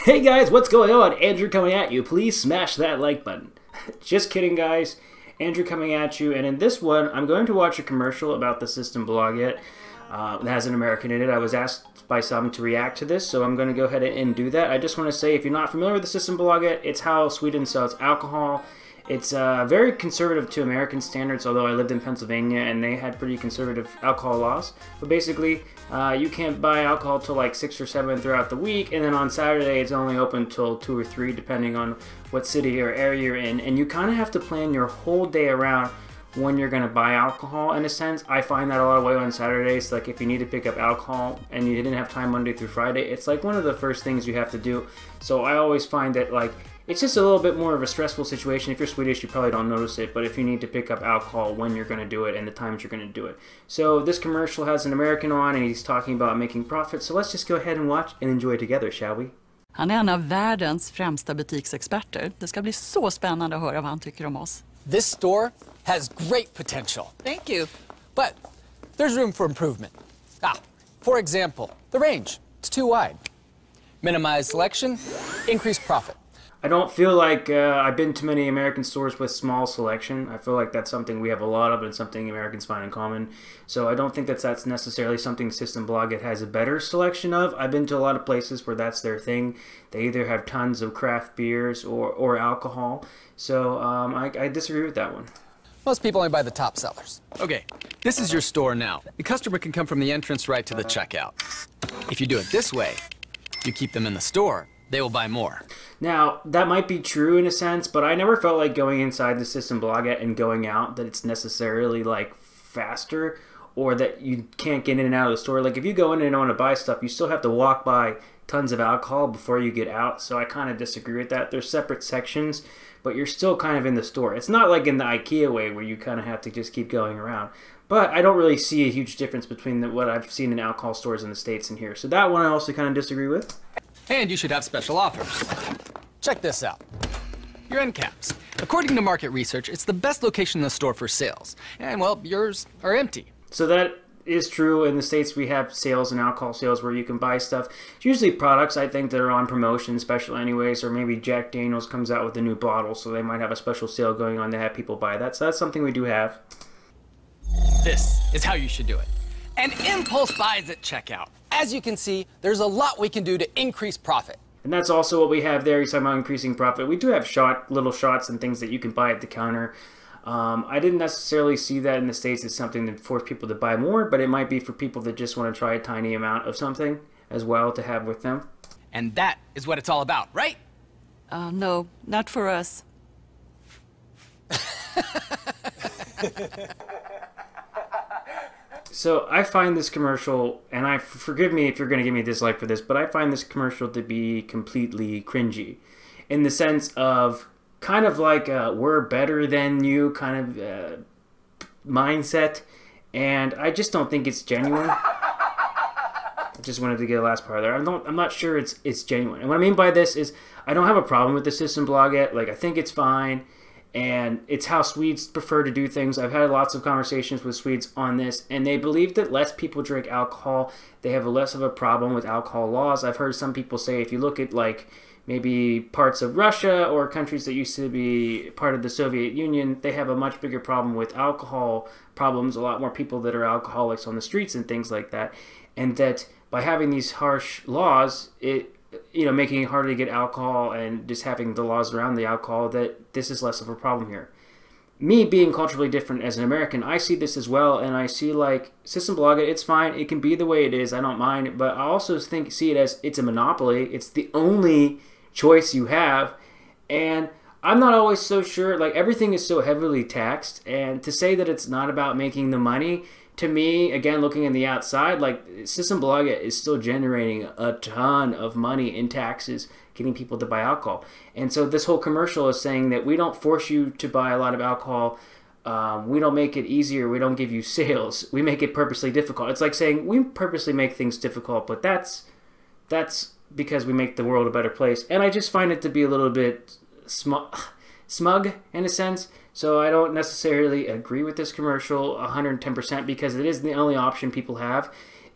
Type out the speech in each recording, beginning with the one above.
Hey guys, what's going on? Andrew coming at you. Please smash that like button. Just kidding, guys. Andrew coming at you, and in this one, I'm going to watch a commercial about the Systembolaget that has an American in it. I was asked by some to react to this, so I'm going to go ahead and do that. I just want to say, if you're not familiar with the Systembolaget, it's how Sweden sells alcohol. It's very conservative to American standards, although I lived in Pennsylvania and they had pretty conservative alcohol laws. But basically, you can't buy alcohol till like 6 or 7 throughout the week, and then on Saturday it's only open till 2 or 3 depending on what city or area you're in. And you kind of have to plan your whole day around when you're going to buy alcohol, in a sense. I find that a lot of way on Saturdays. Like if you need to pick up alcohol and you didn't have time Monday through Friday, it's like one of the first things you have to do. So I always find that like it's just a little bit more of a stressful situation. If you're Swedish, you probably don't notice it, but if you need to pick up alcohol, when you're going to do it and the times you're going to do it. So this commercial has an American on and he's talking about making profit. So let's just go ahead and watch and enjoy together, shall we? Han är en av världens främsta butiksexperter. Det ska bli så spännande att höra vad han tycker om oss. This store has great potential. Thank you. But there's room for improvement. For example, the range. It's too wide. Minimize selection, increase profit. I don't feel like I've been to many American stores with small selection. I feel like that's something we have a lot of and something Americans find in common. So I don't think that's necessarily something Systembolaget has a better selection of. I've been to a lot of places where that's their thing. They either have tons of craft beers or alcohol. So I disagree with that one. Most people only buy the top sellers. Okay, this is your store now. The customer can come from the entrance right to the checkout. If you do it this way, you keep them in the store, they will buy more. Now, that might be true in a sense, but I never felt like going inside the Systembolaget and going out that it's necessarily like faster or that you can't get in and out of the store. Like if you go in and want to buy stuff, you still have to walk by tons of alcohol before you get out. So I kind of disagree with that. There's separate sections, but you're still kind of in the store. It's not like in the IKEA way where you kind of have to just keep going around. But I don't really see a huge difference between what I've seen in alcohol stores in the States and here. So that one I also kind of disagree with. And you should have special offers. Check this out. Your end caps. According to market research, it's the best location in the store for sales. And, well, yours are empty. So that is true. In the States, we have sales and alcohol sales where you can buy stuff. It's usually products, I think, that are on promotion, special anyways, or maybe Jack Daniels comes out with a new bottle, so they might have a special sale going on to have people buy that. So that's something we do have. This is how you should do it. And impulse buys at checkout. As you can see, there's a lot we can do to increase profit. And that's also what we have there. He's talking about increasing profit. We do have little shots and things that you can buy at the counter. I didn't necessarily see that in the States as something that forced people to buy more, but it might be for people that just want to try a tiny amount of something as well to have with them. And that is what it's all about, right? No, not for us. So I find this commercial, and forgive me if you're going to give me a dislike for this, but I find this commercial to be completely cringy in the sense of kind of like we're better than you kind of mindset, and I just don't think it's genuine. I just wanted to get the last part there. I'm not sure it's genuine. And what I mean by this is I don't have a problem with the Systembolaget. Like I think it's fine. And it's how Swedes prefer to do things. I've had lots of conversations with Swedes on this, and they believe that less people drink alcohol, they have less of a problem with alcohol laws. I've heard some people say if you look at like maybe parts of Russia or countries that used to be part of the Soviet Union, they have a much bigger problem with alcohol problems, a lot more people that are alcoholics on the streets and things like that. And that by having these harsh laws, making it harder to get alcohol and just having the laws around the alcohol, that this is less of a problem here. Me being culturally different as an American, I see this as well, and I see like Systembolaget, it's fine, it can be the way it is, I don't mind, but I also see it as it's a monopoly, it's the only choice you have, and I'm not always so sure, like everything is so heavily taxed, and to say that it's not about making the money, to me, again, looking on the outside, like Systembolaget is still generating a ton of money in taxes, getting people to buy alcohol. And so this whole commercial is saying that we don't force you to buy a lot of alcohol. We don't make it easier. We don't give you sales. We make it purposely difficult. It's like saying we purposely make things difficult, but that's because we make the world a better place. And I just find it to be a little bit smug in a sense. So I don't necessarily agree with this commercial 110% because it is the only option people have.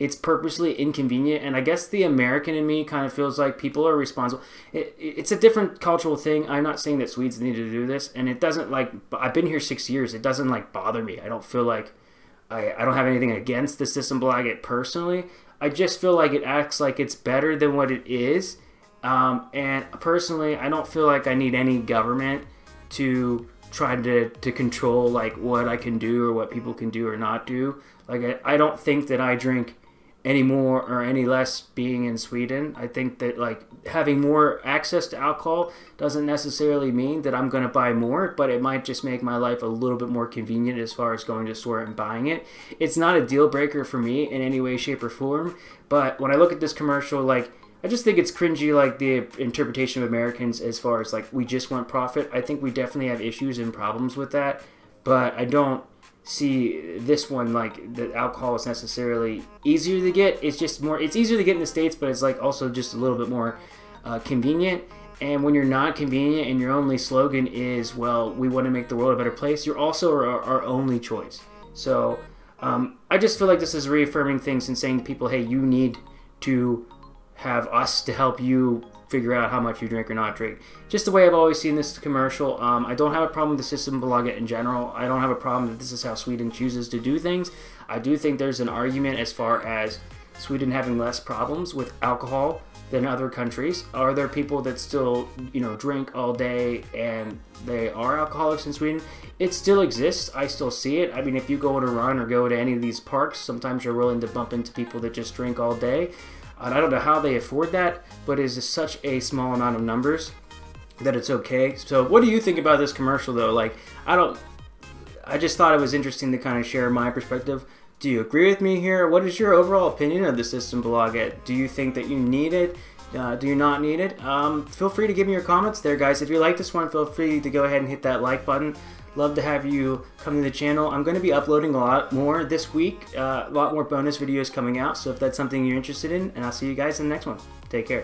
it's purposely inconvenient. And I guess the American in me kind of feels like people are responsible. It's a different cultural thing. I'm not saying that Swedes need to do this, and it doesn't like, I've been here 6 years. It doesn't like bother me. I don't feel like I don't have anything against the Systembolaget personally. I just feel like it acts like it's better than what it is. And personally, I don't feel like I need any government to try to control like what I can do or what people can do or not do. Like I don't think that I drink any more or any less being in Sweden. I think that like having more access to alcohol doesn't necessarily mean that I'm going to buy more, but it might just make my life a little bit more convenient as far as going to the store and buying it. It's not a deal breaker for me in any way, shape, or form, but when I look at this commercial, like I just think it's cringy, like the interpretation of Americans as far as like we just want profit. I think we definitely have issues and problems with that, but I don't see this one like the alcohol is necessarily easier to get. It's just more, it's easier to get in the States, but it's like also just a little bit more convenient. And when you're not convenient and your only slogan is, well, we want to make the world a better place, you're also our only choice. So I just feel like this is reaffirming things and saying to people, hey, you need to have us to help you figure out how much you drink or not drink. Just the way I've always seen this commercial. I don't have a problem with the Systembolaget in general. I don't have a problem that this is how Sweden chooses to do things. I do think there's an argument as far as Sweden having less problems with alcohol than other countries. Are there people that still, you know, drink all day and they are alcoholics in Sweden? It still exists. I still see it. I mean, if you go on a run or go to any of these parks, sometimes you're willing to bump into people that just drink all day. And I don't know how they afford that, but it is such a small amount of numbers that it's okay. So what do you think about this commercial though? Like, I just thought it was interesting to kind of share my perspective. Do you agree with me here? What is your overall opinion of the Systembolaget? Do you think that you need it? Do you not need it? Feel free to give me your comments there, guys. If you like this one, feel free to go ahead and hit that like button. Love to have you come to the channel. I'm going to be uploading a lot more this week. A lot more bonus videos coming out. So if that's something you're interested in, and I'll see you guys in the next one. Take care.